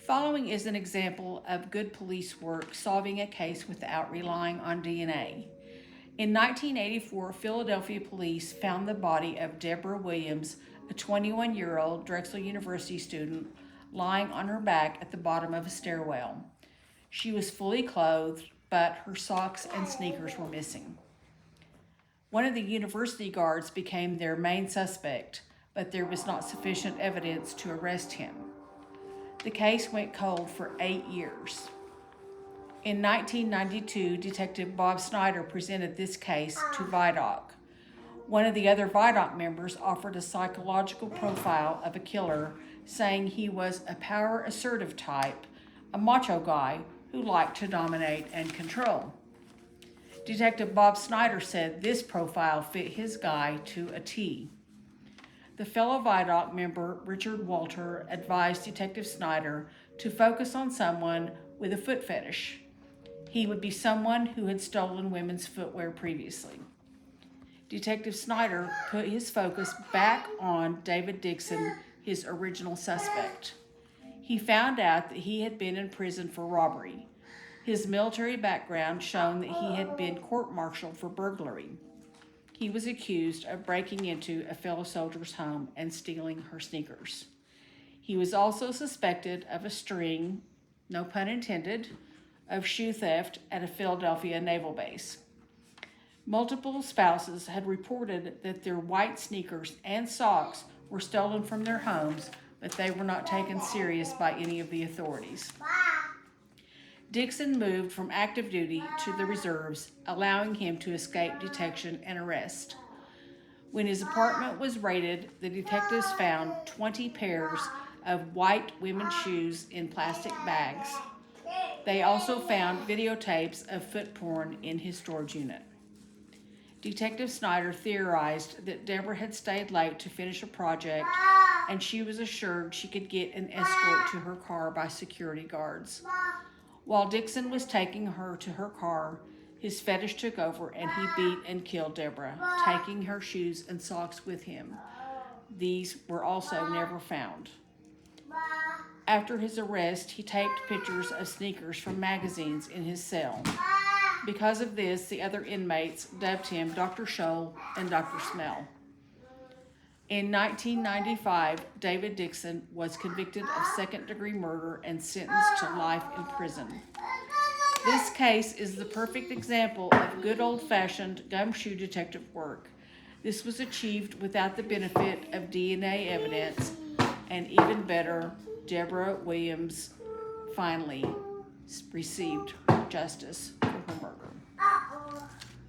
Following is an example of good police work solving a case without relying on DNA. In 1984, Philadelphia police found the body of Deborah Williams, a 21-year-old Drexel University student, lying on her back at the bottom of a stairwell. She was fully clothed, but her socks and sneakers were missing. One of the university guards became their main suspect, but there was not sufficient evidence to arrest him. The case went cold for 8 years. In 1992, Detective Bob Snyder presented this case to VIDOC. One of the other VIDOC members offered a psychological profile of a killer, saying he was a power assertive type, a macho guy who liked to dominate and control. Detective Bob Snyder said this profile fit his guy to a T. The fellow VIDOC member, Richard Walter, advised Detective Snyder to focus on someone with a foot fetish. He would be someone who had stolen women's footwear previously. Detective Snyder put his focus back on David Dixon, his original suspect. He found out that he had been in prison for robbery. His military background showed that he had been court-martialed for burglary. He was accused of breaking into a fellow soldier's home and stealing her sneakers. He was also suspected of a string, no pun intended, of shoe theft at a Philadelphia naval base. Multiple spouses had reported that their white sneakers and socks were stolen from their homes, but they were not taken serious by any of the authorities. Dixon moved from active duty to the reserves, allowing him to escape detection and arrest. When his apartment was raided, the detectives found 20 pairs of white women's shoes in plastic bags. They also found videotapes of foot porn in his storage unit. Detective Snyder theorized that Deborah had stayed late to finish a project, and she was assured she could get an escort to her car by security guards. While Dixon was taking her to her car, his fetish took over and he beat and killed Deborah, taking her shoes and socks with him. These were also never found. After his arrest, he taped pictures of sneakers from magazines in his cell. Because of this, the other inmates dubbed him Dr. Scholl and Dr. Smell. In 1995, David Dixon was convicted of second-degree murder and sentenced to life in prison. This case is the perfect example of good old-fashioned gumshoe detective work. This was achieved without the benefit of DNA evidence, and even better, Deborah Williams finally received justice for her murder.